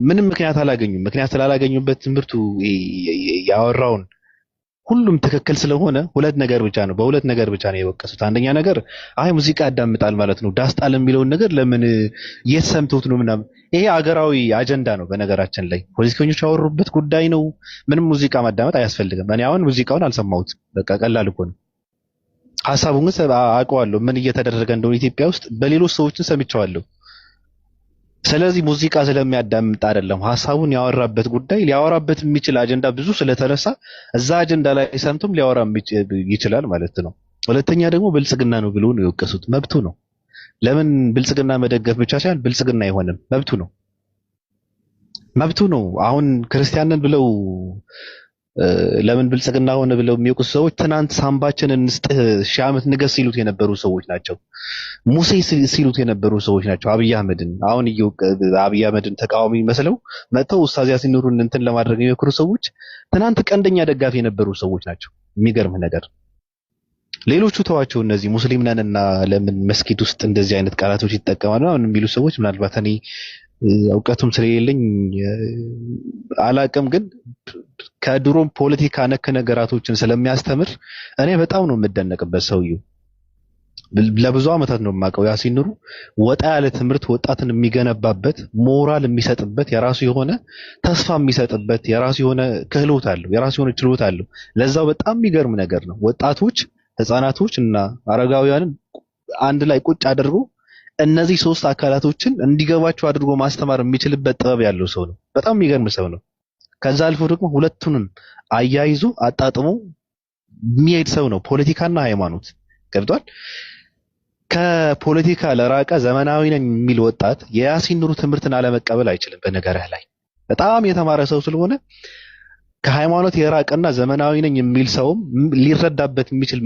ምንም ምክንያት አላገኙም። ምክንያት ስላላገኙበት ትምህርቱ ያወራውን ሁሉም ትክክል ስለሆነ ሁለት ነገር ብቻ ነው በሁለት ነገር ብቻ ነው የወቀሱት። አንደኛ ነገር አይ ሙዚቃ ያዳምጣል ማለት ነው ዳስጣል የሚለውን ነገር ለምን የት ሰምቶት ነው ምናምን። ይሄ አገራዊ አጀንዳ ነው በነገራችን ላይ ፖለቲከኞች ያወሩበት ጉዳይ ነው። ምንም ሙዚቃ ማዳመጥ አያስፈልግም። እኔ አሁን ሙዚቃውን አልሰማሁትም። በቃ ቀላል እኮ ነው። ሐሳቡን ግን አውቀዋለሁ ምን እየተደረገ እንደሆነ ኢትዮጵያ ውስጥ በሌሎች ሰዎችን ሰምቼዋለሁ። ስለዚህ ሙዚቃ ስለሚያዳምጥ አይደለም ሐሳቡን ያወራበት ጉዳይ ሊያወራበት የሚችል አጀንዳ ብዙ ስለተነሳ እዛ አጀንዳ ላይ ሰምቶም ሊያወራ ይችላል ማለት ነው። ሁለተኛ ደግሞ ብልጽግና ነው ብሎ ነው የወቀሱት። መብቱ ነው። ለምን ብልጽግና መደገፍ ብቻ ሳይሆን ብልጽግና አይሆንም መብቱ ነው። መብቱ ነው። አሁን ክርስቲያንን ብለው ለምን ብልጽግና ሆነ ብለው የሚወቅሱ ሰዎች ትናንት ሳምባችንን እንስጥህ ሺህ ዓመት ንገስ ሲሉት የነበሩ ሰዎች ናቸው። ሙሴ ሲሉት የነበሩ ሰዎች ናቸው። አብይ አህመድን አሁን አብይ አህመድን ተቃዋሚ መስለው መጥተው ኡስታዝ ያሲን ኑሩን እንትን ለማድረግ የሚሞክሩ ሰዎች ትናንት ቀንደኛ ደጋፊ የነበሩ ሰዎች ናቸው። የሚገርም ነገር ሌሎቹ ተዋቸው። እነዚህ ሙስሊም ነንና ለምን መስጊድ ውስጥ እንደዚህ አይነት ቃላቶች ይጠቀማሉ አሁን የሚሉ ሰዎች ምናልባት እኔ እውቀቱም ስለሌለኝ አላቅም፣ ግን ከድሮም ፖለቲካ ነክ ነገራቶችን ስለሚያስተምር እኔ በጣም ነው የምደነቅበት። ሰውየው ለብዙ ዓመታት ነው የማውቀው። ያሲን ኑሩ ወጣ ያለ ትምህርት ወጣትን የሚገነባበት ሞራል የሚሰጥበት የራሱ የሆነ ተስፋ የሚሰጥበት የራሱ የሆነ ክህሎት አለው፣ የራሱ የሆነ ችሎታ አለው። ለዛው በጣም የሚገርም ነገር ነው። ወጣቶች፣ ህፃናቶች እና አረጋውያንን አንድ ላይ ቁጭ አድርጎ እነዚህ ሶስት አካላቶችን እንዲገባቸው አድርጎ ማስተማር የሚችልበት ጥበብ ያለው ሰው ነው። በጣም የሚገርም ሰው ነው። ከዛ አልፎ ደግሞ ሁለቱንም አያይዞ አጣጥሞ የሚሄድ ሰው ነው። ፖለቲካና ሃይማኖት ገብቷል። ከፖለቲካ ለራቀ ዘመናዊ ነኝ የሚል ወጣት የያሲን ኑሩ ትምህርትን አለመቀበል አይችልም። በነገርህ ላይ በጣም የተማረ ሰው ስለሆነ ከሃይማኖት የራቀና ዘመናዊ ነኝ የሚል ሰውም ሊረዳበት የሚችል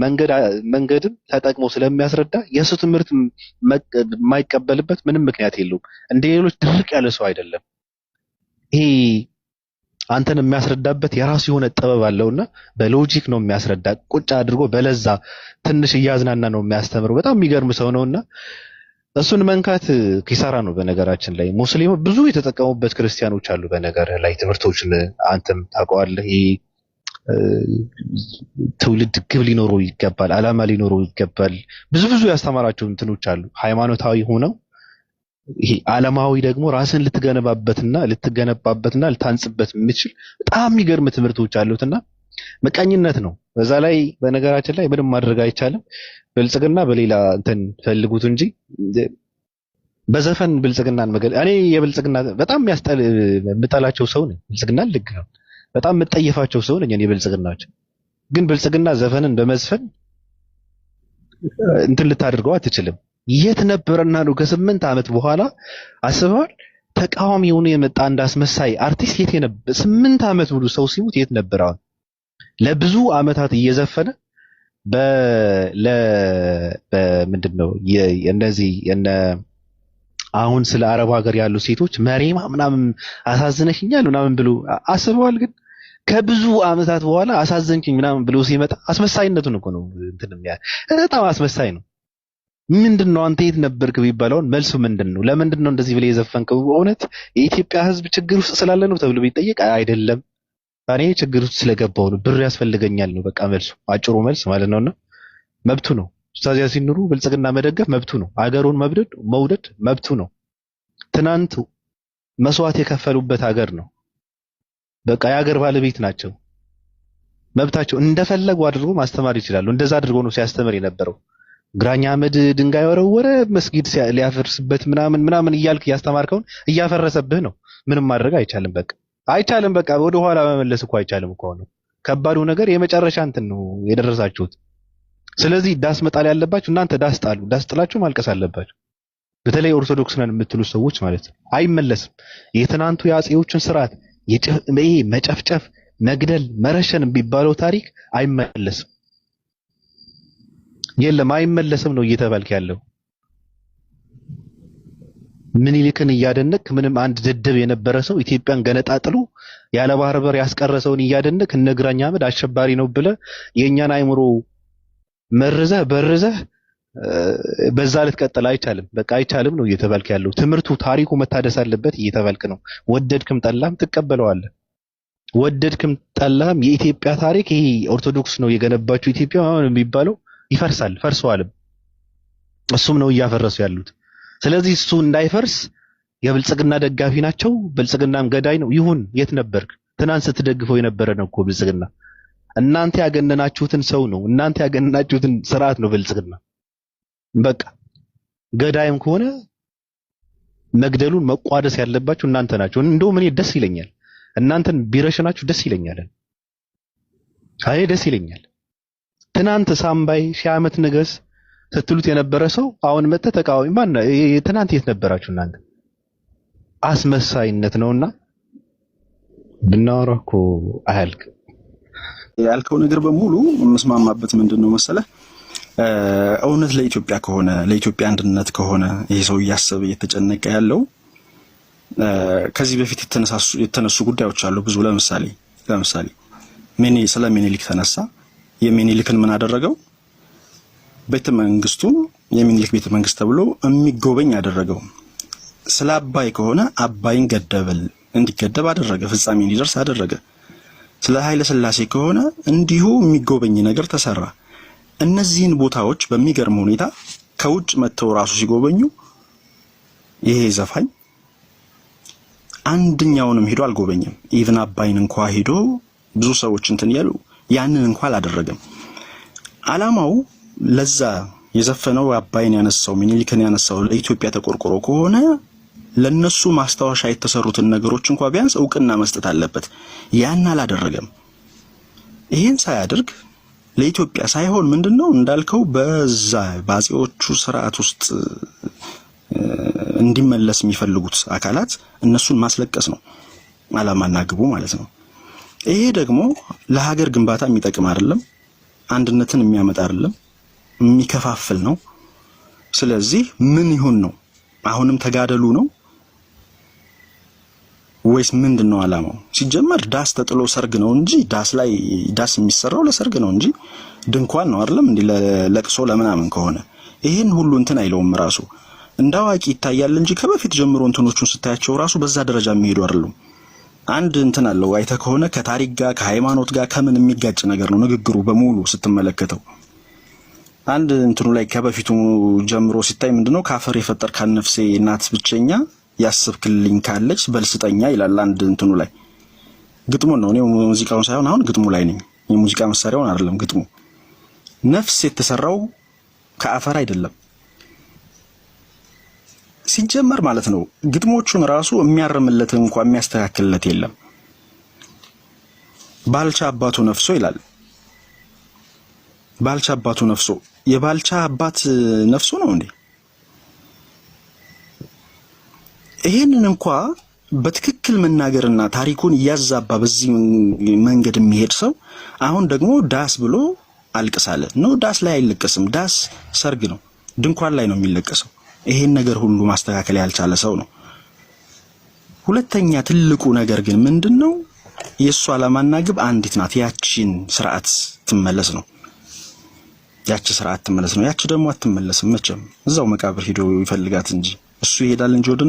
መንገድም ተጠቅሞ ስለሚያስረዳ የሱ ትምህርት የማይቀበልበት ምንም ምክንያት የለውም። እንደ ሌሎች ድርቅ ያለ ሰው አይደለም። ይሄ አንተን የሚያስረዳበት የራሱ የሆነ ጥበብ አለውና በሎጂክ ነው የሚያስረዳ። ቁጭ አድርጎ በለዛ ትንሽ እያዝናና ነው የሚያስተምረው። በጣም የሚገርም ሰው ነውና እሱን መንካት ኪሳራ ነው። በነገራችን ላይ ሙስሊሙ ብዙ የተጠቀሙበት ክርስቲያኖች አሉ። በነገር ላይ ትምህርቶችን አንተም ታውቀዋለህ። ትውልድ ግብ ሊኖረው ይገባል፣ አላማ ሊኖረው ይገባል። ብዙ ያስተማራቸው እንትኖች አሉ። ሃይማኖታዊ ሆነው ይሄ ዓለማዊ ደግሞ ራስን ልትገነባበትና ልታንጽበት የምትችል በጣም የሚገርም ትምህርቶች አሉትና መቃኝነት ነው። በዛ ላይ በነገራችን ላይ ምንም ማድረግ አይቻልም። ብልጽግና በሌላ እንትን ፈልጉት እንጂ በዘፈን ብልጽግናን እኔ የብልጽግና በጣም የምጠላቸው ሰው ነኝ። ብልጽግና ልክ ነው። በጣም የምጠየፋቸው ሰው ነኝ እኔ ብልጽግናቸው። ግን ብልጽግና ዘፈንን በመዝፈን እንትን ልታደርገው አትችልም። የት ነበርና ነው ከ8 ዓመት በኋላ አስበዋል? ተቃዋሚ ሆኖ የመጣ እንዳስመሳይ አርቲስት የት ነበር? 8 ዓመት ሙሉ ሰው ሲሞት የት ነበር? አሁን ለብዙ ዓመታት እየዘፈነ በምንድነው እነዚህ አሁን ስለ አረብ ሀገር ያሉ ሴቶች መሬማ ምናምን አሳዝነሽኛል ምናምን ብሎ አስበዋል? ግን ከብዙ ዓመታት በኋላ አሳዘንችኝ ምናምን ብሎ ሲመጣ አስመሳይነቱን እኮ ነው በጣም አስመሳይ ነው። ምንድነው አንተ የት ነበርክ ቢባለውን መልሱ ምንድነው? ለምንድነው እንደዚህ ብለ የዘፈንከው? እውነት የኢትዮጵያ ሕዝብ ችግር ውስጥ ስላለ ነው ተብሎ ቢጠየቅ አይደለም፣ እኔ ችግር ውስጥ ስለገባው ነው፣ ብር ያስፈልገኛል ነው በቃ መልሱ፣ አጭሩ መልስ ማለት ነውና መብቱ ነው። ኡስታዝ ያሲን ኑሩ ብልጽግና መደገፍ መብቱ ነው። አገሩን መውደድ መብቱ ነው። ትናንት መስዋዕት የከፈሉበት ሀገር ነው። በቃ የሀገር ባለቤት ናቸው። መብታቸው እንደፈለጉ አድርጎ ማስተማር ይችላሉ። እንደዛ አድርጎ ነው ሲያስተምር የነበረው። ግራኝ አህመድ ድንጋይ ወረወረ መስጊድ ሊያፈርስበት ምናምን እያልክ ያስተማርከውን እያፈረሰብህ ነው። ምንም ማድረግ አይቻልም። በቃ ወደ ኋላ መመለስ እኮ አይቻልም እኮ ነው። ከባዱ ነገር የመጨረሻ እንትን ነው የደረሳችሁት። ስለዚህ ዳስ መጣል ያለባችሁ እናንተ ዳስ ጣሉ። ዳስ ጥላችሁ ማልቀስ አለባችሁ። በተለይ ኦርቶዶክስ ነን የምትሉ ሰዎች ማለት ነው። አይመለስም። የትናንቱ የአጼዎችን ስርዓት መጨፍጨፍ፣ መግደል፣ መረሸን የሚባለው ታሪክ አይመለስም። የለም አይመለስም ነው እየተባልክ ያለው። ምኒልክን እያደነቅ ምንም አንድ ደደብ የነበረ ሰው ኢትዮጵያን ገነጣጥሎ ያለ ባህር በር ያስቀረሰውን እያደነቅ እነ ግራኝ አህመድ አሸባሪ ነው ብለ የኛን አይምሮ መርዘህ በዛ ልትቀጥል አይቻልም። በቃ አይቻልም ነው እየተባልክ ያለው። ትምህርቱ ታሪኩ መታደስ አለበት እየተባልክ ነው። ወደድክም ጠላም ትቀበለዋለህ። ወደድክም ጠላም የኢትዮጵያ ታሪክ ይሄ ኦርቶዶክስ ነው የገነባችው ኢትዮጵያ የሚባለው ይፈርሳል፣ ፈርሰዋልም። እሱም ነው እያፈረሱ ያሉት። ስለዚህ እሱ እንዳይፈርስ የብልጽግና ደጋፊ ናቸው። ብልጽግናም ገዳይ ነው። ይሁን የት ነበርክ? ትናንት ስትደግፈው የነበረ ነው እኮ ብልጽግና። እናንተ ያገነናችሁትን ሰው ነው፣ እናንተ ያገነናችሁትን ስርዓት ነው ብልጽግና። በቃ ገዳይም ከሆነ መግደሉን መቋደስ ያለባችሁ እናንተ ናችሁ። እንደውም እኔ ደስ ይለኛል፣ እናንተን ቢረሽናችሁ ደስ ይለኛል። አይ ደስ ይለኛል። ትናንት ሳምባይ ሺህ ዓመት ንገስ ስትሉት የነበረ ሰው አሁን መጥተ ተቃዋሚ ማን ነው? ትናንት የት ነበራችሁ እናንተ? አስመሳይነት ነውና ብናወራ እኮ አያልቅ። ያልከው ነገር በሙሉ መስማማበት ምንድነው መሰለህ? እውነት ለኢትዮጵያ ከሆነ ለኢትዮጵያ አንድነት ከሆነ ይሄ ሰው እያሰበ እየተጨነቀ ያለው ከዚህ በፊት የተነሱ ጉዳዮች አሉ ብዙ። ለምሳሌ ስለ ሚኒሊክ ተነሳ። የሚኒሊክን ምን አደረገው? ቤተ መንግስቱን የሚኒሊክ ቤተ መንግስት ተብሎ የሚጎበኝ አደረገው። ስለ አባይ ከሆነ አባይን እንዲገደብ አደረገ፣ ፍጻሜ እንዲደርስ አደረገ። ስለ ኃይለ ሥላሴ ከሆነ እንዲሁ የሚጎበኝ ነገር ተሰራ። እነዚህን ቦታዎች በሚገርም ሁኔታ ከውጭ መጥተው ራሱ ሲጎበኙ ይሄ ዘፋኝ አንድኛውንም ሄዶ አልጎበኘም። ኢቭን አባይን እንኳን ሄዶ ብዙ ሰዎች እንትን ያሉ ያንን እንኳን አላደረገም። አላማው ለዛ የዘፈነው አባይን ያነሳው ሚኒሊክን ያነሳው ለኢትዮጵያ ተቆርቆሮ ከሆነ ለነሱ ማስታወሻ የተሰሩትን ነገሮች እንኳን ቢያንስ እውቅና መስጠት አለበት። ያን አላደረገም። ይሄን ሳያደርግ ለኢትዮጵያ ሳይሆን ምንድነው እንዳልከው በዛ ባጼዎቹ ስርዓት ውስጥ እንዲመለስ የሚፈልጉት አካላት እነሱን ማስለቀስ ነው አላማና ግቡ ማለት ነው። ይሄ ደግሞ ለሀገር ግንባታ የሚጠቅም አይደለም፣ አንድነትን የሚያመጣ አይደለም፣ የሚከፋፍል ነው። ስለዚህ ምን ይሁን ነው? አሁንም ተጋደሉ ነው ወይስ ምንድነው አላማው? ሲጀመር ዳስ ተጥሎ ሰርግ ነው እንጂ ዳስ የሚሰራው ለሰርግ ነው እንጂ ድንኳን ነው አይደለም እንዴ? ለቅሶ ለምናምን ከሆነ ይሄን ሁሉ እንትን አይለውም። ራሱ እንዳዋቂ ይታያል እንጂ ከበፊት ጀምሮ እንትኖቹን ስታያቸው ራሱ በዛ ደረጃ የሚሄዱ አይደሉም። አንድ እንትን አለው አይተህ ከሆነ ከታሪክ ጋር ከሃይማኖት ጋር ከምን የሚጋጭ ነገር ነው ንግግሩ በሙሉ ስትመለከተው። አንድ እንትኑ ላይ ከበፊቱ ጀምሮ ሲታይ ምንድነው ካፈር የፈጠርካት ነፍሴ እናት ብቸኛ ያስብክልኝ ካለች በልስጠኛ ይላል። አንድ እንትኑ ላይ ግጥሙን ነው፣ እኔ ሙዚቃውን ሳይሆን አሁን ግጥሙ ላይ ነኝ። የሙዚቃ መሳሪያውን አይደለም ግጥሙ። ነፍስ የተሰራው ከአፈር አይደለም ሲጀመር ማለት ነው። ግጥሞቹን ራሱ የሚያርምለት እንኳን የሚያስተካክልለት የለም። ባልቻ አባቱ ነፍሶ ይላል። ባልቻ አባቱ ነፍሶ የባልቻ አባት ነፍሶ ነው እንዴ? ይሄንን እንኳን በትክክል መናገርና ታሪኩን እያዛባ በዚህ መንገድ የሚሄድ ሰው አሁን ደግሞ ዳስ ብሎ አልቅሳለ ነው። ዳስ ላይ አይለቀስም። ዳስ ሰርግ ነው፣ ድንኳን ላይ ነው የሚለቀሰው። ይሄን ነገር ሁሉ ማስተካከል ያልቻለ ሰው ነው። ሁለተኛ ትልቁ ነገር ግን ምንድነው? የሱ ዓላማና ግብ አንዲት ናት። ያቺን ስርዓት ትመለስ ነው። ያቺ ስርዓት ትመለስ ነው። ያቺ ደግሞ አትመለስም መቼም። እዛው መቃብር ሄዶ ይፈልጋት እንጂ እሱ ይሄዳል እንጂ ወደ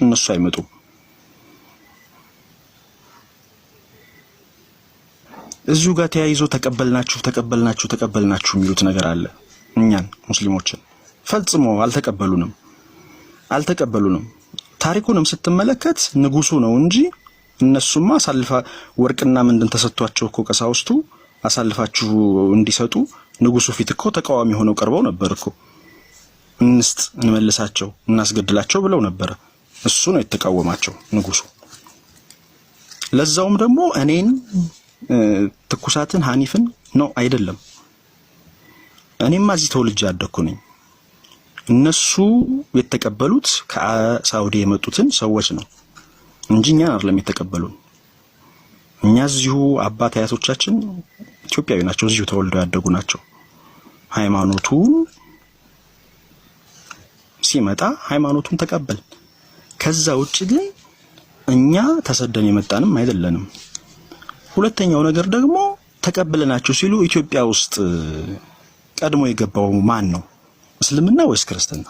እነሱ አይመጡም። እዚሁ ጋር ተያይዞ ተቀበልናችሁ የሚሉት ነገር አለ። እኛን ሙስሊሞችን ፈጽሞ አልተቀበሉንም። ታሪኩንም ስትመለከት ንጉሱ ነው እንጂ እነሱማ አሳልፋ ወርቅና ምንድን ተሰጥቷቸው እኮ ቀሳውስቱ አሳልፋችሁ እንዲሰጡ ንጉሱ ፊት እኮ ተቃዋሚ ሆነው ቀርበው ነበር እኮ። እንመልሳቸው እናስገድላቸው ብለው ነበር። እሱ ነው የተቃወማቸው ንጉሱ። ለዛውም ደግሞ እኔን ትኩሳትን ሐኒፍን ነው አይደለም። እኔማ እዚህ ተወልጄ ያደኩ ነኝ። እነሱ የተቀበሉት ከሳውዲ የመጡትን ሰዎች ነው እንጂ እኛን አይደለም የተቀበሉን። እኛ እዚሁ አባት አያቶቻችን ኢትዮጵያዊ ናቸው፣ እዚሁ ተወልደው ያደጉ ናቸው። ሃይማኖቱ ሲመጣ ሃይማኖቱን ተቀበል። ከዛ ውጭ ግን እኛ ተሰደን የመጣንም አይደለንም። ሁለተኛው ነገር ደግሞ ተቀበለናቸው ሲሉ ኢትዮጵያ ውስጥ ቀድሞ የገባው ማን ነው? እስልምና ወይስ ክርስትና?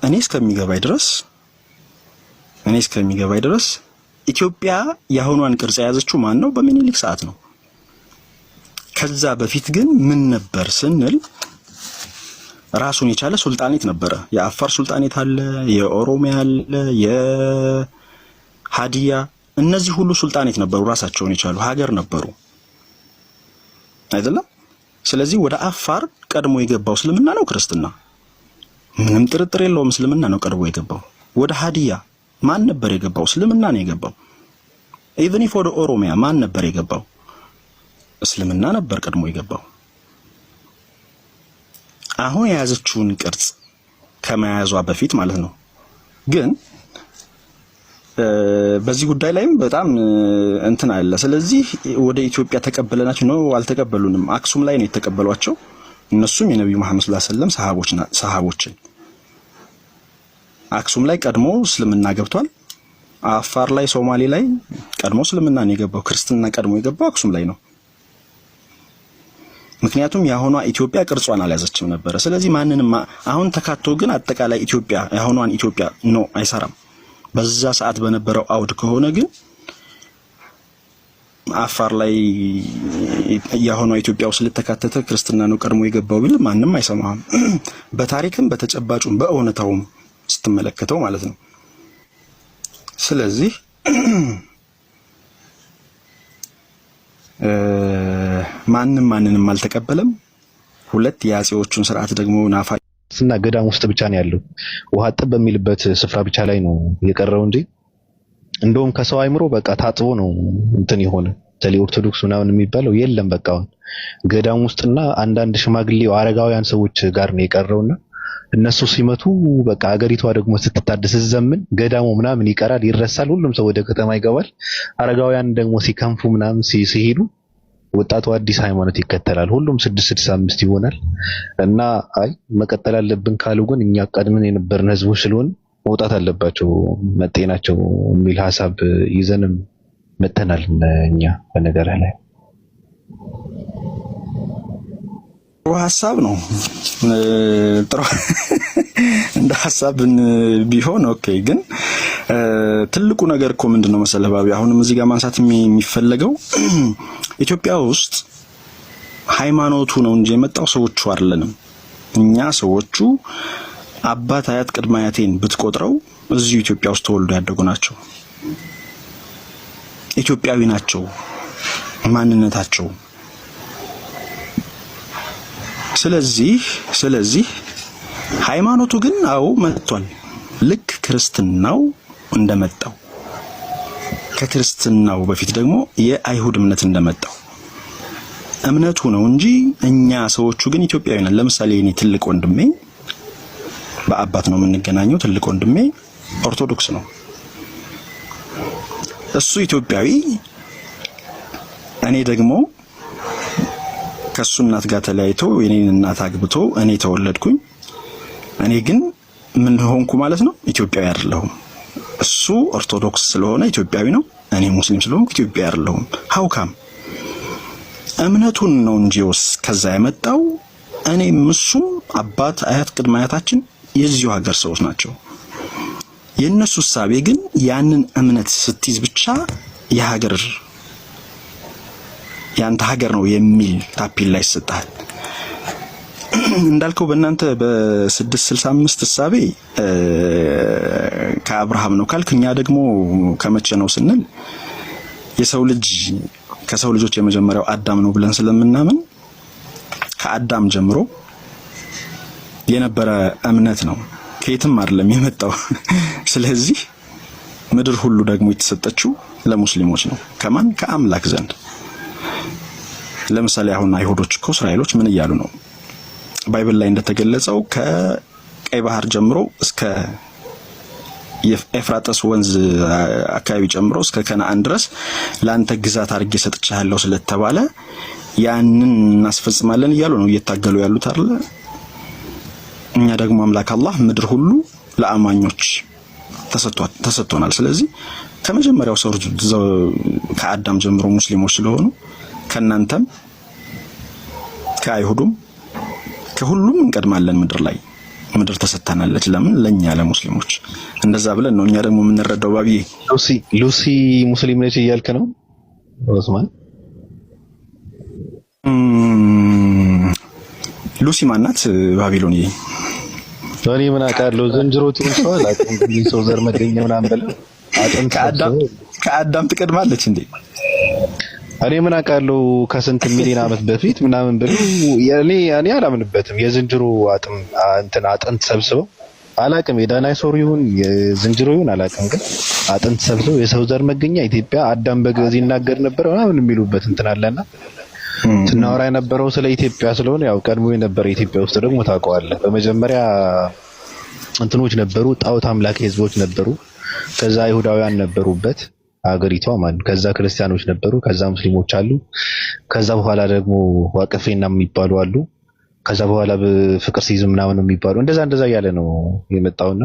እኔ እስከሚገባኝ ድረስ ኢትዮጵያ የአሁኗን ቅርጽ የያዘችው ማን ነው? በሚኒሊክ ሰዓት ነው። ከዛ በፊት ግን ምን ነበር ስንል ራሱን የቻለ ሱልጣኔት ነበረ። የአፋር ሱልጣኔት አለ፣ የኦሮሚያ አለ፣ የሃዲያ፣ እነዚህ ሁሉ ሱልጣኔት ነበሩ፣ ራሳቸውን የቻሉ ሀገር ነበሩ አይደለም? ስለዚህ ወደ አፋር ቀድሞ የገባው እስልምና ነው ክርስትና? ምንም ጥርጥር የለውም፣ እስልምና ነው ቀድሞ የገባው። ወደ ሃዲያ ማን ነበር የገባው? እስልምና ነው የገባው። ኢቭን ኢፍ ወደ ኦሮሚያ ማን ነበር የገባው? እስልምና ነበር ቀድሞ የገባው። አሁን የያዘችውን ቅርጽ ከመያዟ በፊት ማለት ነው። ግን በዚህ ጉዳይ ላይም በጣም እንትን አለ። ስለዚህ ወደ ኢትዮጵያ ተቀበለናቸው ነው? አልተቀበሉንም። አክሱም ላይ ነው የተቀበሏቸው። እነሱም የነብዩ መሐመድ ሰለላሁ ዐለይሂ ወሰለም ሰሃቦችን አክሱም ላይ ቀድሞ እስልምና ገብቷል። አፋር ላይ፣ ሶማሌ ላይ ቀድሞ እስልምና ነው የገባው። ክርስትና ቀድሞ የገባው አክሱም ላይ ነው። ምክንያቱም የአሁኗ ኢትዮጵያ ቅርጿን አልያዘችም ነበረ። ስለዚህ ማንንም አሁን ተካቶ ግን አጠቃላይ ኢትዮጵያ የአሁኗን ኢትዮጵያ ነው አይሰራም። በዛ ሰዓት በነበረው አውድ ከሆነ ግን አፋር ላይ የአሁኗ ኢትዮጵያ ውስጥ ልተካተተ ክርስትና ነው ቀድሞ የገባው ቢል ማንም አይሰማም። በታሪክም በተጨባጩም በእውነታውም ስትመለከተው ማለት ነው። ስለዚህ ማንንም አልተቀበለም። ሁለት የአጼዎቹን ስርዓት ደግሞ ናፋስና ገዳም ውስጥ ብቻ ነው ያለው። ውሃ ጥብ በሚልበት ስፍራ ብቻ ላይ ነው የቀረው እንጂ እንደውም ከሰው አይምሮ በቃ ታጥቦ ነው እንትን የሆነ ተሊ ኦርቶዶክስ ምናምን የሚባለው የለም። በቃ ገዳም ውስጥና አንዳንድ ሽማግሌው አረጋውያን ሰዎች ጋር ነው የቀረውና እነሱ ሲመቱ በቃ አገሪቷ ደግሞ ስትታደስ ዘመን ገዳሙ ምናምን ይቀራል፣ ይረሳል። ሁሉም ሰው ወደ ከተማ ይገባል። አረጋውያን ደግሞ ሲከንፉ ምናምን ሲሄዱ ወጣቱ አዲስ ሃይማኖት ይከተላል። ሁሉም 665 ይሆናል። እና አይ መቀጠል አለብን ካሉ ግን እኛ ቀድመን የነበርን ህዝቦች ስለሆነ መውጣት አለባቸው መጤናቸው የሚል ሐሳብ ይዘንም መተናል። እኛ በነገር ላይ ጥሩ ሐሳብ ነው። ጥሩ እንደ ሐሳብን ቢሆን ኦኬ። ግን ትልቁ ነገር እኮ ምንድነው መሰለህ ባቢ፣ አሁንም እዚህ ጋር ማንሳት የሚፈለገው ኢትዮጵያ ውስጥ ሃይማኖቱ ነው እንጂ የመጣው ሰዎቹ አይደለንም። እኛ ሰዎቹ አባት አያት ቅድመ አያቴን ብትቆጥረው እዚሁ ኢትዮጵያ ውስጥ ተወልዶ ያደጉ ናቸው። ኢትዮጵያዊ ናቸው ማንነታቸው። ስለዚህ ሃይማኖቱ ግን አዎ መጥቷል። ልክ ክርስትናው እንደመጣው ከክርስትናው በፊት ደግሞ የአይሁድ እምነት እንደመጣው እምነቱ ነው እንጂ እኛ ሰዎቹ ግን ኢትዮጵያዊ ነን። ለምሳሌ እኔ ትልቅ ወንድሜ በአባት ነው የምንገናኘው። ትልቅ ወንድሜ ኦርቶዶክስ ነው። እሱ ኢትዮጵያዊ፣ እኔ ደግሞ ከሱ እናት ጋር ተለያይቶ የኔን እናት አግብቶ እኔ ተወለድኩኝ። እኔ ግን ምን ሆንኩ ማለት ነው? ኢትዮጵያዊ አይደለሁም። እሱ ኦርቶዶክስ ስለሆነ ኢትዮጵያዊ ነው፣ እኔ ሙስሊም ስለሆንኩ ኢትዮጵያዊ አይደለሁም። ሀውካም እምነቱን ነው እንጂውስ ከዛ የመጣው እኔም እሱም አባት አያት ቅድመ አያታችን የዚሁ ሀገር ሰዎች ናቸው። የነሱ ሐሳቤ ግን ያንን እምነት ስትይዝ ብቻ የሀገር ያንተ ሀገር ነው የሚል ታፒላ ይሰጣል። እንዳልከው በእናንተ በ665 ሐሳቤ ከአብርሃም ነው ካልክኛ ደግሞ ከመቼ ነው ስንል የሰው ልጅ ከሰው ልጆች የመጀመሪያው አዳም ነው ብለን ስለምናምን ከአዳም ጀምሮ የነበረ እምነት ነው፣ ከየትም አይደለም የመጣው። ስለዚህ ምድር ሁሉ ደግሞ የተሰጠችው ለሙስሊሞች ነው። ከማን? ከአምላክ ዘንድ። ለምሳሌ አሁን አይሁዶች እኮ እስራኤሎች ምን እያሉ ነው? ባይብል ላይ እንደተገለጸው ከቀይ ባህር ጀምሮ እስከ የኤፍራጥስ ወንዝ አካባቢ ጀምሮ እስከ ከነዓን ድረስ ላንተ ግዛት አድርጌ ሰጥቻለሁ ስለተባለ ያንን እናስፈጽማለን እያሉ ነው እየታገሉ ያሉት አይደል? እኛ ደግሞ አምላክ አላህ ምድር ሁሉ ለአማኞች ተሰጥቶናል። ስለዚህ ከመጀመሪያው ሰው ከአዳም ጀምሮ ሙስሊሞች ስለሆኑ ከናንተም ከአይሁዱም ከሁሉም እንቀድማለን ምድር ላይ ምድር ተሰጥታናለች። ለምን? ለኛ ለሙስሊሞች እንደዛ ብለን ነው እኛ ደግሞ የምንረዳው። ባቢ ሉሲ ሙስሊም ነች እያልክ ነው ኦስማን? ሉሲ ማናት? ባቢሎን ይሄ እኔ ምን አውቃለሁ? ዝንጀሮ ትሆን ሰው አላውቅም። ግን ሰው ዘር መገኘ ምናምን ብለው አጥንት ከአዳም ትቀድማለች እንዴ? እኔ ምን አውቃለሁ? ከስንት ሚሊዮን ዓመት በፊት ምናምን ብለው እኔ አላምንበትም። የዝንጀሮ አጥንት ሰብስበው አላውቅም። የዳይኖሶር ይሁን የዝንጀሮ ይሁን አላውቅም። ግን አጥንት ሰብስበው የሰው ዘር መገኛ ኢትዮጵያ አዳም በግዕዝ ይናገር ነበር ምናምን የሚሉበት እንትን አለና ስናወራ የነበረው ስለ ኢትዮጵያ ስለሆነ ያው ቀድሞ የነበረ ኢትዮጵያ ውስጥ ደግሞ ታውቀዋለህ። በመጀመሪያ እንትኖች ነበሩ፣ ጣዖት አምላኪ ህዝቦች ነበሩ። ከዛ አይሁዳውያን ነበሩበት አገሪቷ ማለት። ከዛ ክርስቲያኖች ነበሩ፣ ከዛ ሙስሊሞች አሉ። ከዛ በኋላ ደግሞ ዋቀፌና የሚባሉ አሉ። ከዛ በኋላ በፍቅር ሲዝም ምናምን የሚባሉ እንደዛ እያለ ነው የመጣውና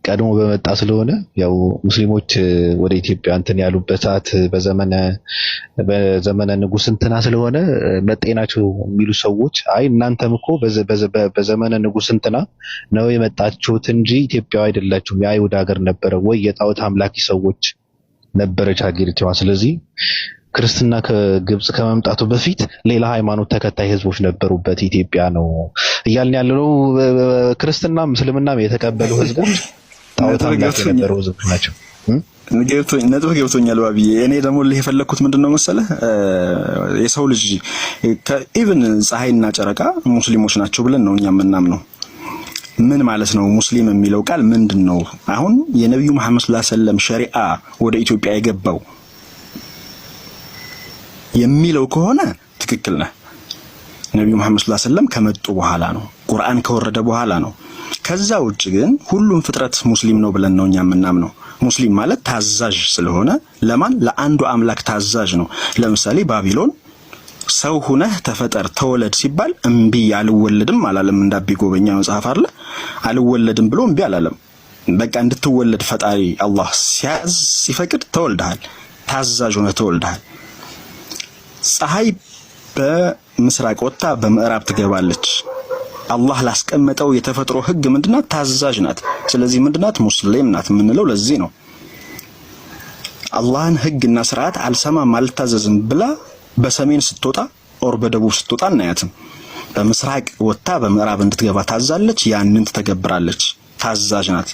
ቀድሞ በመጣ ስለሆነ ያው ሙስሊሞች ወደ ኢትዮጵያ እንትን ያሉበት ሰዓት በዘመነ ንጉስ እንትና ስለሆነ መጤናቸው የሚሉ ሰዎች አይ እናንተም እኮ በዘመነ ንጉስ እንትና ነው የመጣችሁት እንጂ ኢትዮጵያው አይደላችሁም፣ የአይሁድ ሀገር ነበረ ወይ የጣዖት አምላኪ ሰዎች ነበረች ሀገሪቷ። ስለዚህ ክርስትና ከግብጽ ከመምጣቱ በፊት ሌላ ሃይማኖት ተከታይ ህዝቦች ነበሩበት ኢትዮጵያ ነው እያልን ያለው። ክርስትናም እስልምናም የተቀበሉ ህዝቦች ጣዖት አምላኪ የነበሩ ህዝቦች ናቸው። ነጥብ ገብቶኛል ባቢዬ። እኔ ደግሞ የፈለኩት ምንድነው መሰለህ የሰው ልጅ ከኢቭን ፀሐይና ጨረቃ ሙስሊሞች ናቸው ብለን ነው እኛ የምናምነው። ምን ማለት ነው ሙስሊም የሚለው ቃል ምንድነው? አሁን የነብዩ መሐመድ ሰለላሁ ዐለይሂ ወሰለም ሸሪዓ ወደ ኢትዮጵያ የገባው የሚለው ከሆነ ትክክል ነህ። ነብዩ መሐመድ ሰለላሁ ዐለይሂ ወሰለም ከመጡ በኋላ ነው፣ ቁርአን ከወረደ በኋላ ነው። ከዛ ውጭ ግን ሁሉም ፍጥረት ሙስሊም ነው ብለን ነው እኛ የምናምነው። ሙስሊም ማለት ታዛዥ ስለሆነ ለማን? ለአንዱ አምላክ ታዛዥ ነው። ለምሳሌ ባቢሎን ሰው ሁነህ ተፈጠር ተወለድ ሲባል እምቢ አልወለድም አላለም። እንዳቢ ጎበኛ መጽሐፍ አለ አልወለድም ብሎ እምቢ አላለም። በቃ እንድትወለድ ፈጣሪ አላህ ሲያዝ ሲፈቅድ ተወልደሃል፣ ታዛዥ ሆነህ ተወልደሃል። ፀሐይ በምስራቅ ወጥታ በምዕራብ ትገባለች። አላህ ላስቀመጠው የተፈጥሮ ህግ ምንድናት? ታዛዥ ናት። ስለዚህ ምንድናት? ሙስሊም ናት የምንለው ለዚህ ነው። አላህን ህግና ስርዓት አልሰማም አልታዘዝም ብላ በሰሜን ስትወጣ ኦር በደቡብ ስትወጣ እናያትም። በምስራቅ ወጥታ በምዕራብ እንድትገባ ታዛለች፣ ያንን ትተገብራለች። ታዛዥ ናት።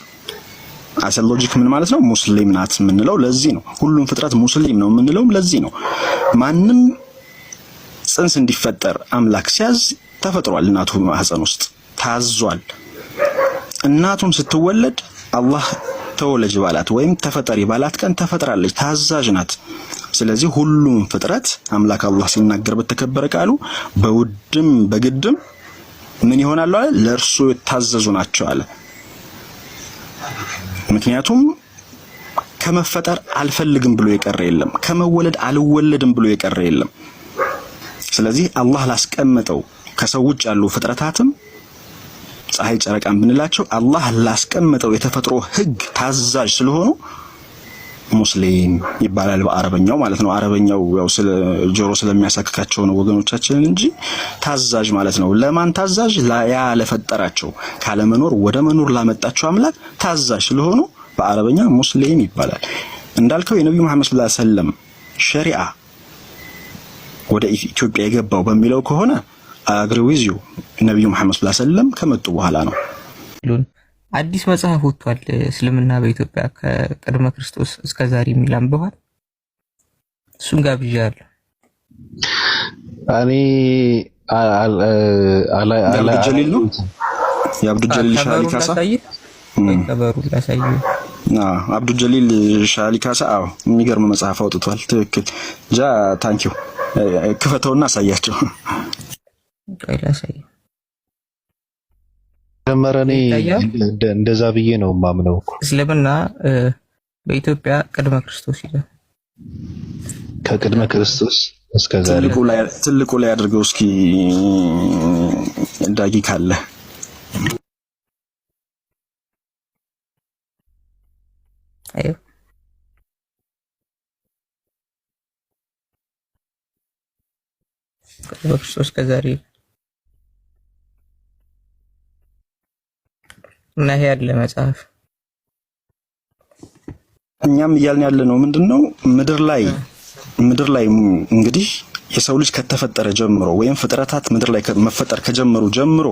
አሰል ሎጂክ ምን ማለት ነው? ሙስሊም ናት የምንለው ለዚህ ነው። ሁሉም ፍጥረት ሙስሊም ነው የምንለውም ለዚህ ነው። ማንም ጽንስ እንዲፈጠር አምላክ ሲያዝ ተፈጥሯል። እናቱ ማህፀን ውስጥ ታዟል። እናቱን ስትወለድ አላህ ተወለጅ ባላት ወይም ተፈጠሪ ባላት ቀን ተፈጥራለች፣ ታዛዥ ናት። ስለዚህ ሁሉም ፍጥረት አምላክ አላህ ሲናገር በተከበረ ቃሉ በውድም በግድም ምን ይሆናሉ አለ? ለእርሱ የታዘዙ ናቸው አለ። ምክንያቱም ከመፈጠር አልፈልግም ብሎ የቀረ የለም፣ ከመወለድ አልወለድም ብሎ የቀረ የለም። ስለዚህ አላህ ላስቀመጠው ከሰው ውጭ ያሉ ፍጥረታትም ፀሐይ ጨረቃን ብንላቸው አላህ ላስቀመጠው የተፈጥሮ ህግ ታዛዥ ስለሆኑ ሙስሊም ይባላል በአረበኛው ማለት ነው። አረበኛው ያው ስለ ጆሮ ስለሚያሳክካቸው ነው ወገኖቻችን እንጂ ታዛዥ ማለት ነው። ለማን ታዛዥ? ያ ለፈጠራቸው ካለመኖር ወደ መኖር ላመጣቸው አምላክ ታዛዥ ስለሆኑ በአረበኛ ሙስሊም ይባላል። እንዳልከው የነብዩ መሐመድ ሰለላሁ ዐለይሂ ወሰለም ሸሪዓ ወደ ኢትዮጵያ የገባው በሚለው ከሆነ አግሪ ዊዝ ዩ ነብዩ መሐመድ ሰለላሁ ዐለይሂ ወሰለም ከመጡ በኋላ ነው። አዲስ መጽሐፍ ወጥቷል። እስልምና በኢትዮጵያ ከቅድመ ክርስቶስ እስከ ዛሬ የሚል አንብበዋል? እሱን ጋብዣለሁ። እኔ አብዱ ጀሊል ነው የአብዱ ጀሊል ሻሊ ካሳ ከበሩ ላሳይ። አብዱ ጀሊል ሻሊ ካሳ አዎ፣ የሚገርም መጽሐፍ አውጥቷል። ትክክል ጃ ታንኪዩ። ክፈተውና አሳያቸው። ላሳይ ጀመረኔ እንደዛ ብዬ ነው ማምነው። እስልምና በኢትዮጵያ ቅድመ ክርስቶስ ይላል። ከቅድመ ክርስቶስ እስከ ዛሬ ትልቁ ላይ አድርገው እስኪ ዳጊ ካለ አዩ ቅድመ ክርስቶስ ከዛሬ እና ይሄ ያለ መጽሐፍ እኛም እያልን ያለ ነው ምንድነው ምድር ላይ እንግዲህ የሰው ልጅ ከተፈጠረ ጀምሮ ወይም ፍጥረታት ምድር ላይ መፈጠር ከጀመሩ ጀምሮ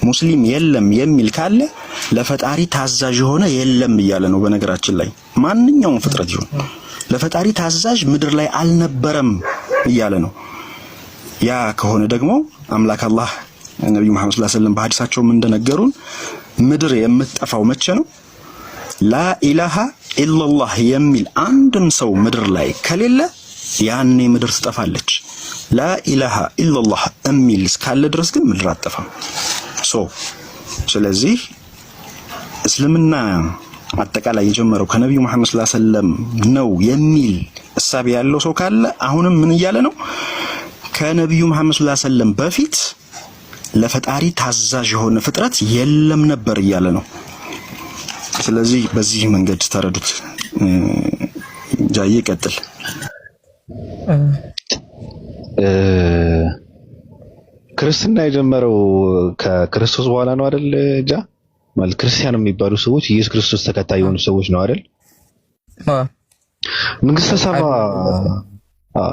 ሙስሊም የለም የሚል ካለ ለፈጣሪ ታዛዥ የሆነ የለም እያለ ነው። በነገራችን ላይ ማንኛውም ፍጥረት ይሁን ለፈጣሪ ታዛዥ ምድር ላይ አልነበረም እያለ ነው። ያ ከሆነ ደግሞ አምላክ አላህ ነብዩ መሐመድ ሰለላሁ ዐለይሂ ወሰለም በሐዲሳቸውም እንደነገሩን ምድር የምትጠፋው መቼ ነው? ላኢላሃ ኢላላህ የሚል አንድም ሰው ምድር ላይ ከሌለ ያኔ ምድር ትጠፋለች። ላኢላሃ ኢላላህ የሚል እስካለ ድረስ ግን ምድር አትጠፋም። ስለዚህ እስልምና አጠቃላይ የጀመረው ከነብዩ መሐመድ ሰለላሁ ዐለይሂ ወሰለም ነው የሚል እሳቤ ያለው ሰው ካለ አሁንም ምን እያለ ነው? ከነብዩ መሐመድ ሰለላሁ ዐለይሂ ወሰለም በፊት ለፈጣሪ ታዛዥ የሆነ ፍጥረት የለም ነበር እያለ ነው። ስለዚህ በዚህ መንገድ ተረዱት። ጃዬ ቀጥል። ክርስትና የጀመረው ከክርስቶስ በኋላ ነው አይደል? ማለት ክርስቲያን የሚባሉ ሰዎች ኢየሱስ ክርስቶስ ተከታይ የሆኑ ሰዎች ነው አይደል?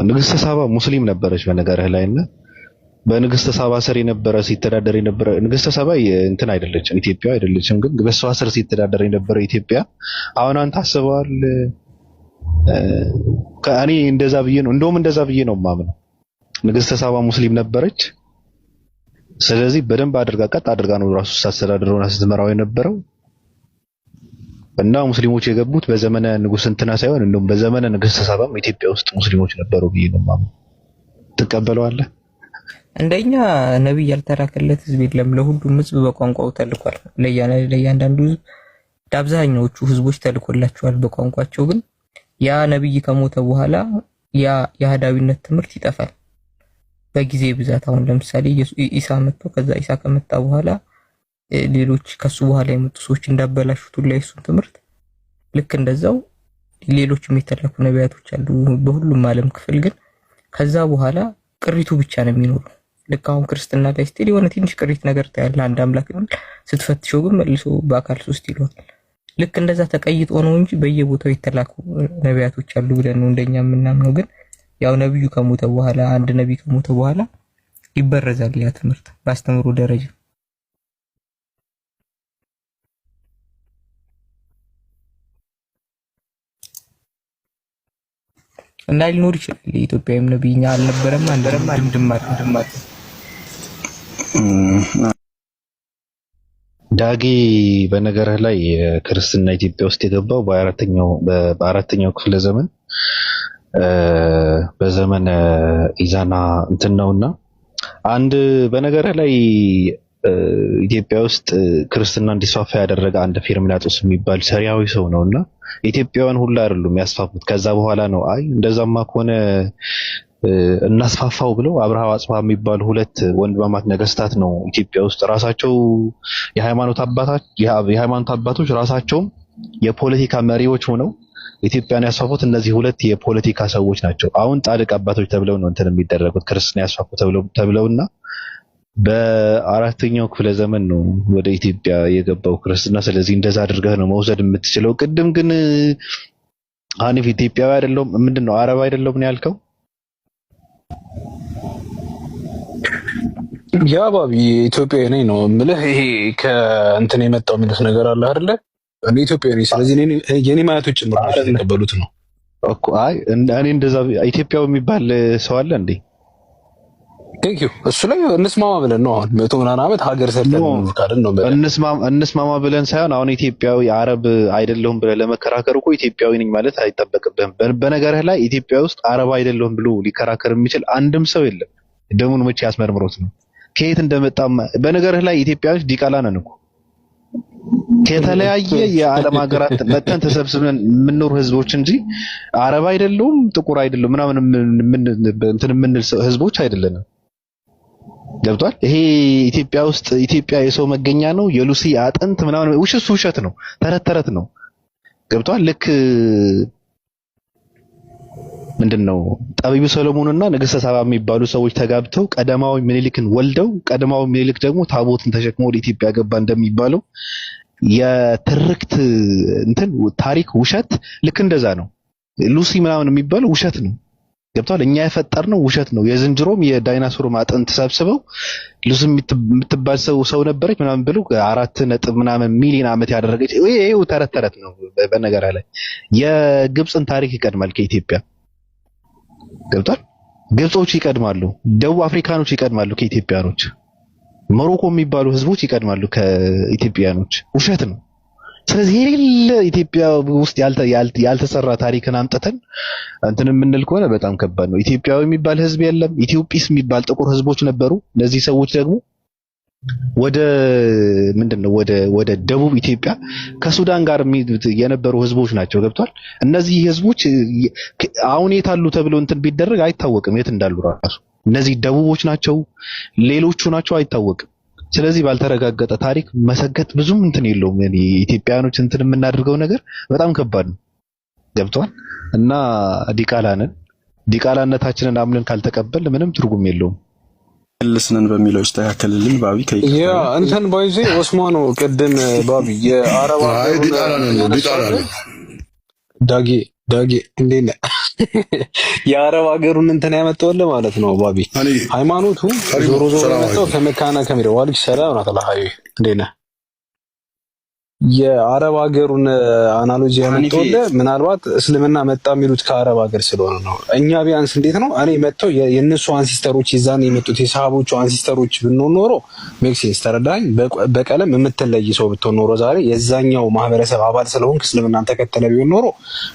ንግስተ ሳባ ሙስሊም ነበረች በነገርህ ላይና በንግስተ ሳባ ስር የነበረ ሲተዳደር የነበረ ንግስተ ሳባ እንትን አይደለችም፣ ኢትዮጵያ አይደለችም። ግን በሷ ስር ሲተዳደር የነበረ ኢትዮጵያ አሁን አንተ አስበዋል? ከእኔ እንደዛ ብዬ ነው የማምነው። ንግስተ ሳባ ሙስሊም ነበረች። ስለዚህ በደንብ አድርጋ ቀጥ አድርጋ ነው ራሱ ሳስተዳድረውና ስትመራው የነበረው እና ሙስሊሞች የገቡት በዘመነ ንጉስ እንትና ሳይሆን እንደውም በዘመነ ንግስተ ሳባም ኢትዮጵያ ውስጥ ሙስሊሞች ነበሩ ብዬ ነው የማምነው። ትቀበለዋለህ? እንደኛ ነብይ ያልተላከለት ህዝብ የለም። ለሁሉም ህዝብ በቋንቋው ተልኳል። ለእያንዳንዱ ህዝብ ለአብዛኛዎቹ ህዝቦች ተልኮላቸዋል በቋንቋቸው። ግን ያ ነብይ ከሞተ በኋላ ያ የአህዳዊነት ትምህርት ይጠፋል በጊዜ ብዛት። አሁን ለምሳሌ ኢሳ መጥቶ ከዛ ኢሳ ከመጣ በኋላ ሌሎች ከሱ በኋላ የመጡ ሰዎች እንዳበላሹት ሁሉ የሱን ትምህርት ልክ እንደዛው ሌሎችም የተላኩ ነቢያቶች አሉ በሁሉም ዓለም ክፍል። ግን ከዛ በኋላ ቅሪቱ ብቻ ነው የሚኖረው። ልክ አሁን ክርስትና ላይ ስትል የሆነ ትንሽ ቅሪት ነገር ታያለህ። አንድ አምላክ ነው ስትፈትሸው ግን መልሶ በአካል ሶስት ይሏል። ልክ እንደዛ ተቀይጦ ነው እንጂ በየቦታው የተላኩ ነቢያቶች አሉ ብለን ነው እንደኛ የምናምነው። ግን ያው ነብዩ ከሞተ በኋላ አንድ ነብይ ከሞተ በኋላ ይበረዛል ያ ትምህርት በአስተምሮ ደረጃ። እና ሊኖር ይችላል የኢትዮጵያም ነብይኛ አልነበረም ድምድማት ዳጊ በነገርህ ላይ ክርስትና ኢትዮጵያ ውስጥ የገባው በአራተኛው ክፍለ ዘመን በዘመነ ኢዛና እንትን ነውና አንድ በነገርህ ላይ ኢትዮጵያ ውስጥ ክርስትና እንዲስፋፋ ያደረገ አንድ ፊርሚናጦስ የሚባል ሰሪያዊ ሰው ነውና ኢትዮጵያውያን ሁሉ አይደሉም ያስፋፉት። ከዛ በኋላ ነው አይ እንደዛማ ከሆነ እናስፋፋው ብለው አብርሃ ወአጽብሃ የሚባሉ ሁለት ወንድማማች ነገስታት ነው ኢትዮጵያ ውስጥ ራሳቸው የሃይማኖት አባቶች ራሳቸውም የፖለቲካ መሪዎች ሆነው ኢትዮጵያን ያስፋፉት እነዚህ ሁለት የፖለቲካ ሰዎች ናቸው። አሁን ጻድቅ አባቶች ተብለው ነው እንትን የሚደረጉት ክርስትና ያስፋፉ ተብለውና በአራተኛው ክፍለ ዘመን ነው ወደ ኢትዮጵያ የገባው ክርስትና። ስለዚህ እንደዛ አድርገህ ነው መውሰድ የምትችለው። ቅድም ግን ሐኒፍ ኢትዮጵያዊ አይደለም ምንድነው አረብ አይደለም ነው ያልከው? ያ ባቢ ኢትዮጵያዊ ነኝ ነው የምልህ። ይሄ ከእንትን የመጣው የሚሉት ነገር አለ አይደለ? እኔ ኢትዮጵያዊ ነኝ። ስለዚህ የኔ ማያቶች ጭምር የተቀበሉት ነው እኮ። አይ እኔ እንደዛ ኢትዮጵያዊ የሚባል ሰው አለ እንዴ? ቴንኪው እሱ ላይ እንስማማ ብለን ነው አሁን 100 ምናምን ዓመት ሀገር ሰርተን ካልን ነው እንስማማ ብለን ሳይሆን አሁን ኢትዮጵያዊ አረብ አይደለሁም ብለህ ለመከራከር እኮ ኢትዮጵያዊ ነኝ ማለት አይጠበቅብህም። በነገርህ ላይ ኢትዮጵያ ውስጥ አረብ አይደለሁም ብሎ ሊከራከር የሚችል አንድም ሰው የለም። ደሙን መቼ ያስመርምሮት ነው ከየት እንደመጣ። በነገርህ ላይ ኢትዮጵያዎች ዲቃላ ነን እኮ ከተለያየ የዓለም ሀገራት መተን ተሰብስበን የምንኖር ህዝቦች እንጂ አረብ አይደለሁም ጥቁር አይደለሁም ምናምን እንትን የምንል ህዝቦች አይደለንም። ገብቷል? ይሄ ኢትዮጵያ ውስጥ ኢትዮጵያ የሰው መገኛ ነው የሉሲ አጥንት ምናምን ውሸት ነው፣ ተረት ነው። ገብቷል? ልክ ምንድነው ጠቢቡ ሰሎሞንና ንግስተ ሳባ የሚባሉ ሰዎች ተጋብተው ቀዳማዊ ምኒልክን ወልደው ቀዳማዊ ምኒልክ ደግሞ ታቦትን ተሸክሞ ወደ ኢትዮጵያ ገባ እንደሚባለው የትርክት እንትን ታሪክ ውሸት ልክ እንደዛ ነው። ሉሲ ምናምን የሚባለው ውሸት ነው። ገብቷል። እኛ የፈጠርነው ውሸት ነው። የዝንጀሮም የዳይናሶርም አጥንት ሰብስበው ሉሲ የምትባል ሰው ነበረች ምናምን ብለው 4 ምናምን ሚሊዮን ዓመት ያደረገች ይሄው ተረት ነው። በነገር ላይ የግብፅን ታሪክ ይቀድማል ከኢትዮጵያ። ገብቷል። ግብጾች ይቀድማሉ፣ ደቡብ አፍሪካኖች ይቀድማሉ ከኢትዮጵያኖች፣ ሞሮኮ የሚባሉ ህዝቦች ይቀድማሉ ከኢትዮጵያኖች። ውሸት ነው። ስለዚህ የሌለ ኢትዮጵያ ውስጥ ያልተሰራ ታሪክን አምጥተን እንትን የምንል ከሆነ በጣም ከባድ ነው። ኢትዮጵያዊ የሚባል ህዝብ የለም። ኢትዮጵስ የሚባል ጥቁር ህዝቦች ነበሩ። እነዚህ ሰዎች ደግሞ ወደ ምንድነው ወደ ደቡብ ኢትዮጵያ ከሱዳን ጋር የነበሩ ህዝቦች ናቸው። ገብቷል። እነዚህ ህዝቦች አሁን የት አሉ ተብሎ እንትን ቢደረግ አይታወቅም የት እንዳሉ ራሱ። እነዚህ ደቡቦች ናቸው ሌሎቹ ናቸው አይታወቅም። ስለዚህ ባልተረጋገጠ ታሪክ መሰገጥ ብዙም እንትን የለውም። ኢትዮጵያኖች እንትን የምናደርገው ነገር በጣም ከባድ ነው። ገብቷል። እና ዲቃላነታችንን አምነን ካልተቀበል ምንም ትርጉም የለውም። ልስነን በሚለው ይስተካከልልኝ ባቢ ያ እንትን ባይዜ ኦስማኑ ቅድም ባቢ የአረብ ዳጊ እንዴት ነህ? የአረብ ሀገሩን እንትን ያመጣውልህ ማለት ነው ባቢ። ሃይማኖቱ ዞሮ ያመጣው ከመካና ከሚለው ዋልክ ሰላም ናተላህ እንዴት ነህ? የአረብ ሀገሩን አናሎጂ ያመጣውልህ ምናልባት እስልምና መጣ የሚሉት ከአረብ ሀገር ስለሆነ ነው። እኛ ቢያንስ እንዴት ነው እኔ መጥተው የነሱ አንሲስተሮች ይዛን የመጡት የሰሃቦቹ አንሲስተሮች ብንሆን ኖሮ ሜክሴንስ ተረዳኝ። በቀለም የምትለይ ሰው ብትሆን ኖሮ ዛሬ የዛኛው ማህበረሰብ አባል ስለሆንክ እስልምናን ተከተለ ቢሆን ኖሮ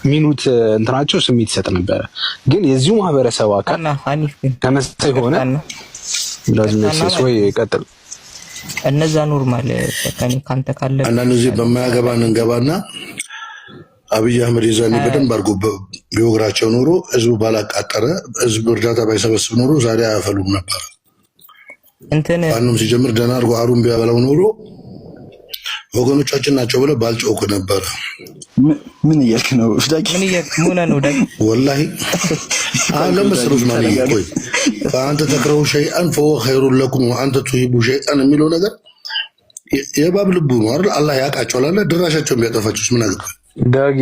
ሚኑት እንትናቸው ስሜት ይሰጥ ነበረ። ግን የዚሁ ማህበረሰብ አካል ተመሳሳይ ሆነ ለዚህ ሜክሴንስ ወይ ቀጥል እነዛ ኖርማል ተከኒ ካንተ ካለ አንዳንድ ጊዜ በማያገባን እንገባና አብይ አህመድ የዛኔ በደንብ አድርጎ ቢወግራቸው ኖሮ ህዝቡ ባላቃጠረ ህዝቡ እርዳታ ባይሰበስብ ኖሮ ዛሬ አያፈሉም ነበር። ማንም ሲጀምር ደህና አድርጎ አሩን ቢያበላው ኖሮ ወገኖቻችን ናቸው ብለህ ባልጮክ ነበር። ምን እያልክ ነው ዳጊ? ወላሂ ለምስሩዝ ማለት ይቆይ አንተ ተክረው ሸይአን ፈወ ኸይሩን ለኩም አንተ ትሂቡ ሸይአን የሚለው ነገር የባብ ልቡ ነው አይደል? አላህ ያውቃቸዋል አለ ድራሻቸውን ቢያጠፋቸውስ ምን አገባ? ዳጊ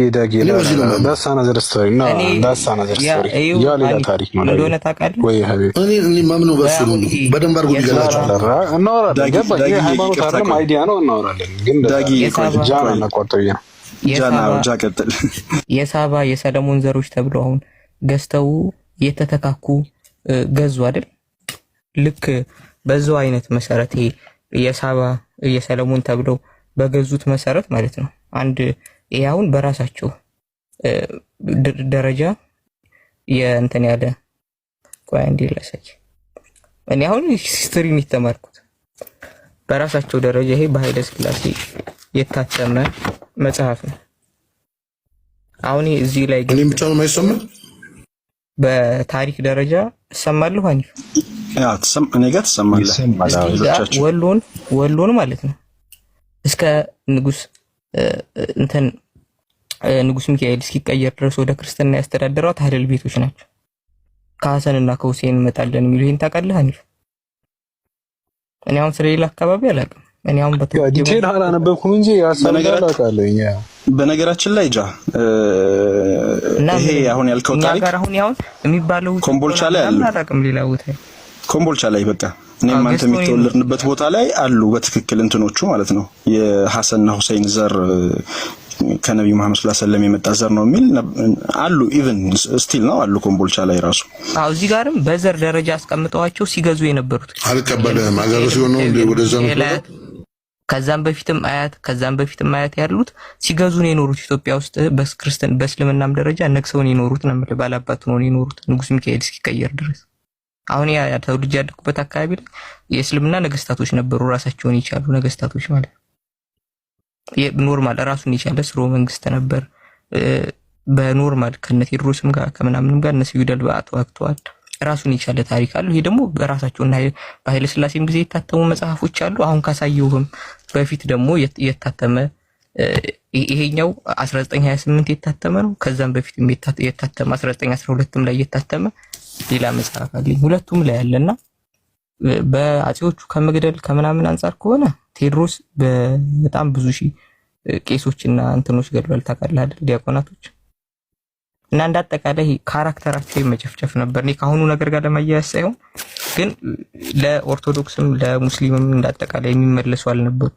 ዳሳና ዘርስቶሪ እና ዳሳና ዘርስቶሪ ያ ሌላ ታሪክ ነው እንደሆነ ታውቃለህ ወይ ሀቢብ? እኔ ማምነው በሱ ነው። በደንብ አድርጎ ቢገላቸው እናወራለን። ገባ የሃይማኖት አይደለም አይዲያ ነው እናወራለን። ግን ዳጊ ጃና እናቋርጠው የሳባ የሰለሞን ዘሮች ተብሎ አሁን ገዝተው የተተካኩ ገዙ አይደል? ልክ በዛው አይነት መሰረት የሳባ የሰለሞን ተብለው በገዙት መሰረት ማለት ነው። አንድ ያውን በራሳቸው ደረጃ የእንትን ያለ ቆይ አንዴ ላሳይ። እኔ አሁን ሂስትሪን የተማርኩት በራሳቸው ደረጃ ይሄ በኃይለ ሥላሴ የታተመ መጽሐፍ ነው። አሁን እዚህ ላይ ግን ብቻ ነው የማይሰማው። በታሪክ ደረጃ እሰማለሁ ሀኒፍ እኔ ጋር ትሰማለህ። ወሎን ማለት ነው እስከ ንጉስ ሚካኤል እስኪቀየር ድረስ ወደ ክርስትና ያስተዳደሯት አህለል ቤቶች ናቸው። ከሐሰንና ከሁሴን እንመጣለን የሚሉ ይሄን ታውቃለህ ሀኒፍ? እኔ አሁን ስለሌላ አካባቢ አላውቅም። እኔ አሁን ዲቴል አላነበብኩም እንጂ ያሳለቃለኝ። በነገራችን ላይ ይሄ አሁን ያልከው ታሪክ አሁን የሚባለው ኮምቦልቻ ላይ አሉ። አላውቅም ሌላ ቦታ ኮምቦልቻ ላይ በቃ እኔም አንተ የሚተወለድንበት ቦታ ላይ አሉ በትክክል እንትኖቹ ማለት ነው። የሐሰንና ሁሴን ዘር ከነብዩ መሐመድ ሰለላሁ ዐለይሂ ወሰለም የመጣ ዘር ነው የሚል አሉ። ኢቭን ስቲል ነው አሉ ኮምቦልቻ ላይ ራሱ። እዚህ ጋርም በዘር ደረጃ አስቀምጠዋቸው ሲገዙ የነበሩት አልቀበለም አገሩ ሲሆን ነው ወደዛ ነው። ከዛም በፊትም አያት ያሉት ሲገዙ ነው የኖሩት። ኢትዮጵያ ውስጥ በእስልምናም ደረጃ ነግሰውን የኖሩት ነው ማለት ባላባት ነው የኖሩት ንጉስ ሚካኤል እስኪቀየር ድረስ። አሁን ያ ተወልጄ ያደኩበት አካባቢ ላይ የእስልምና ነገስታቶች ነበሩ፣ ራሳቸውን የቻሉ ነገስታቶች ማለት ነው። ኖርማል ራሱን የቻለ ስርወ መንግስት ነበር። በኖርማል ከነ ቴዎድሮስም ጋር ከምናምንም ጋር እነሱ ይደልባቱ አክቷል። ራሱን የቻለ ታሪክ አለው። ይሄ ደግሞ በራሳቸውና በኃይለ ሥላሴም ጊዜ የታተሙ መጽሐፎች አሉ። አሁን ካሳየውም በፊት ደግሞ የታተመ ይሄኛው 1928 የታተመ ነው። ከዛም በፊት የታተመ 1912ም ላይ የታተመ ሌላ መጽሐፍ አለኝ። ሁለቱም ላይ ያለና በአጼዎቹ ከመግደል ከምናምን አንፃር ከሆነ ቴዎድሮስ በጣም ብዙ ሺህ ቄሶችና እንትኖች ገድሏል ታውቃለህ አይደል? ዲያቆናቶች እና እንዳጠቃላይ ካራክተራቸው የመጨፍጨፍ ነበር። እኔ ከአሁኑ ነገር ጋር ለማያያዝ ሳይሆን ግን ለኦርቶዶክስም ለሙስሊምም እንዳጠቃላይ የሚመለሱ አልነበሩ።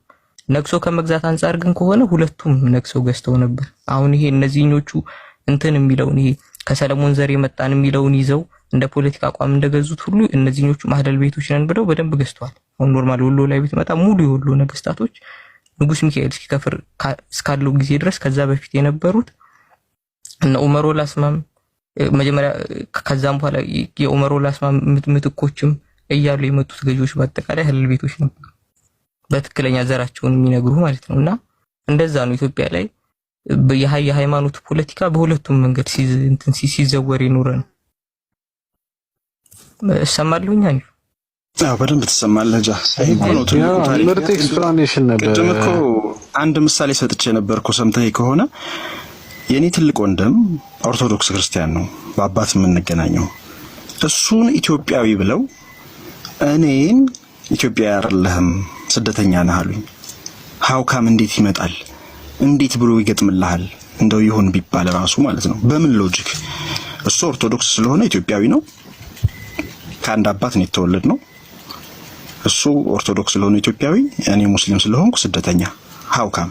ነግሶ ከመግዛት አንፃር ግን ከሆነ ሁለቱም ነግሰው ገዝተው ነበር። አሁን ይሄ እነዚህኞቹ እንትን የሚለውን ይሄ ከሰለሞን ዘር የመጣን የሚለውን ይዘው እንደ ፖለቲካ አቋም እንደገዙት ሁሉ እነዚህኞቹ ማህደል ቤቶች ነን ብለው በደንብ ገዝተዋል። አሁን ኖርማል ወሎ ላይ ብትመጣ ሙሉ የወሎ ነገስታቶች ንጉስ ሚካኤል እስኪከፍር እስካለው ጊዜ ድረስ ከዛ በፊት የነበሩት እነ ዑመር ወላስማም መጀመሪያ ከዛም በኋላ የዑመር ወላስማም ምትኮችም እያሉ የመጡት ገዢዎች በአጠቃላይ ህልል ቤቶች ነበሩ፣ በትክክለኛ ዘራቸውን የሚነግሩ ማለት ነውና እንደዛ ነው ኢትዮጵያ ላይ የሃይማኖት ፖለቲካ በሁለቱም መንገድ ሲዘወር ይኖር ነው። እሰማለሁኝ አይደል? አዎ በደንብ ትሰማለህ። ምርጥ ኤክስፕላኔሽን ነበር። ቅድም እኮ አንድ ምሳሌ ሰጥቼ ነበርኩ ሰምተህ ከሆነ የኔ ትልቅ ወንድም ኦርቶዶክስ ክርስቲያን ነው፣ በአባት የምንገናኘው። እሱን ኢትዮጵያዊ ብለው እኔን ኢትዮጵያዊ አይደለህም ስደተኛ ነህ አሉኝ። ሀውካም እንዴት ይመጣል? እንዴት ብሎ ይገጥምልሃል? እንደው ይሁን ቢባል ራሱ ማለት ነው በምን ሎጂክ? እሱ ኦርቶዶክስ ስለሆነ ኢትዮጵያዊ ነው፣ ከአንድ አባት ነው የተወለድነው። እሱ ኦርቶዶክስ ስለሆነ ኢትዮጵያዊ፣ እኔ ሙስሊም ስለሆንኩ ስደተኛ። ሀውካም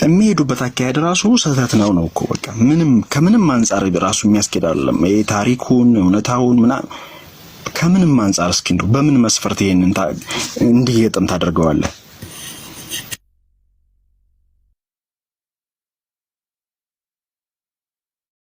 የሚሄዱበት አካሄድ ራሱ ስህተት ነው እኮ በቃ ምንም ከምንም አንፃር ራሱ የሚያስኬድ አይደለም። ታሪኩን እውነታውን ከምንም አንፃር እስኪ እንደው በምን መስፈርት ይሄንን እንዲገጥም ታደርገዋለህ?